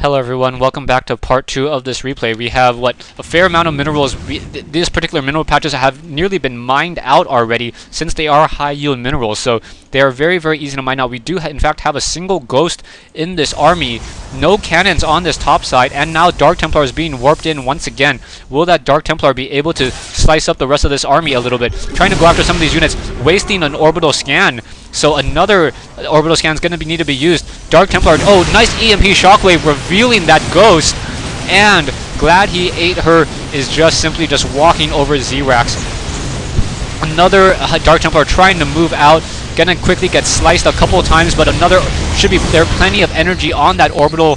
Hello everyone, welcome back to part 2 of this replay. We have, a fair amount of minerals. These particular mineral patches have nearly been mined out already, since they are high yield minerals, so they are very, very easy to mine out. We do in fact have a single ghost in this army, no cannons on this top side, and now Dark Templar is being warped in once again. Will that Dark Templar be able to slice up the rest of this army a little bit? Trying to go after some of these units, wasting an orbital scan. So another orbital scan is going to need to be used. Dark Templar, oh, nice EMP shockwave revealing that ghost. And GladHeAteHer is simply just walking over ZeeRax. Another Dark Templar trying to move out. Gonna quickly get sliced a couple of times, but another should be there. Plenty of energy on that orbital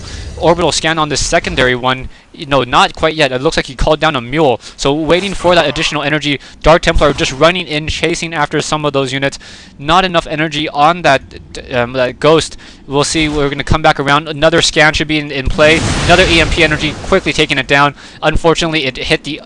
scan on this secondary one. No, not quite yet. It looks like he called down a mule. So waiting for that additional energy. Dark Templar just running in, chasing after some of those units. Not enough energy on that ghost. We'll see. We're going to come back around. Another scan should be in play. Another EMP energy, quickly taking it down. Unfortunately, it hit the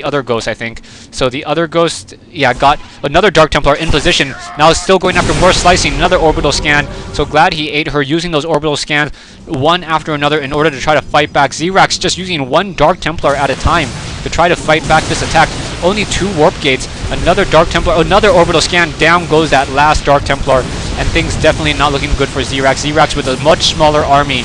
other ghost, I think. So the other ghost, yeah, got another Dark Templar in position. Now it's still going after more slicing. Another orbital scan. So GladHeAteHer using those orbital scans one after another in order to try to fight back. ZeeRax just using one Dark Templar at a time to try to fight back this attack. Only 2 warp gates. Another Dark Templar, another orbital scan. Down goes that last Dark Templar, and things definitely not looking good for ZeeRax. ZeeRax with a much smaller army,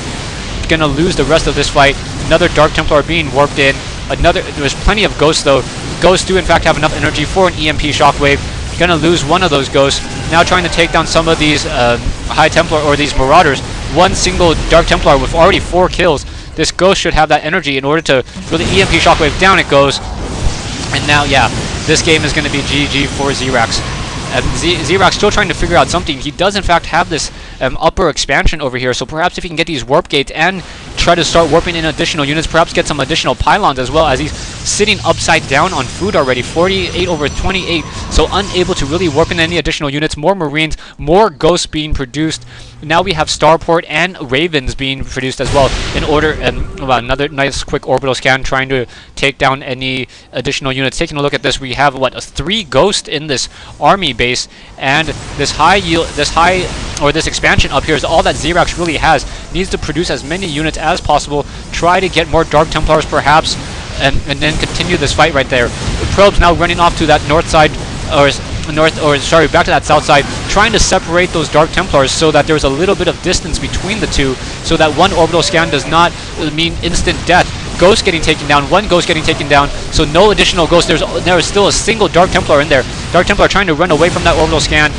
gonna lose the rest of this fight. Another Dark Templar being warped in. There's plenty of ghosts though. Ghosts do in fact have enough energy for an EMP shockwave. Gonna lose one of those ghosts. Now trying to take down some of these High Templar or these Marauders. One single Dark Templar with already 4 kills. This ghost should have that energy in order to throw the EMP shockwave. Down it goes. And now, yeah, this game is going to be GG for ZeeRax. ZeeRax still trying to figure out something. He does in fact have this upper expansion over here, so perhaps if he can get these warp gates and try to start warping in additional units, perhaps get some additional pylons as well, as he's sitting upside down on food already. 48 over 28, so unable to really warp in any additional units. More Marines, more ghosts being produced. Now we have Starport and Ravens being produced as well in order. Another nice quick orbital scan trying to take down any additional units. Taking a look at this, we have a 3 ghosts in this army base, and this this expansion up here is all that ZeeRax really has. Needs to produce as many units as possible. Try to get more Dark Templars perhaps, and then continue this fight right there. The probes now running off to that north side, back to that south side, trying to separate those Dark Templars so that there's a little bit of distance between the two, so that one orbital scan does not mean instant death. Ghost getting taken down, one ghost getting taken down, so no additional ghosts. There is still a single Dark Templar in there. Dark Templar trying to run away from that orbital scan.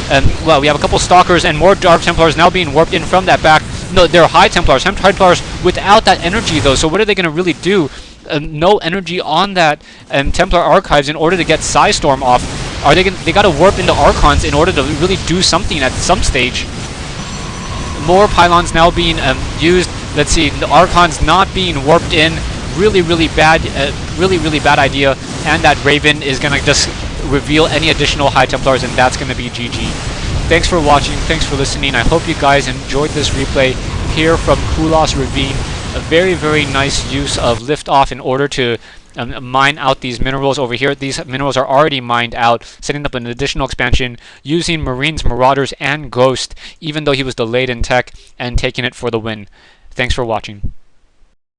And well, we have a couple Stalkers and more Dark Templars now being warped in from that back. No, they're High Templars. High Templars without that energy though, so what are they going to really do? No energy on that Templar Archives in order to get Psystorm off. They got to warp into Archons in order to really do something at some stage. More pylons now being used. Let's see, the Archons not being warped in. Really bad idea. And that Raven is gonna just reveal any additional High Templars, and that's gonna be GG. Thanks for watching. Thanks for listening. I hope you guys enjoyed this replay here from Kulas Ravine. A very, very nice use of liftoff in order to mine out these minerals over here. These minerals are already mined out, setting up an additional expansion using Marines, Marauders, and Ghost, even though he was delayed in tech, and taking it for the win. Thanks for watching.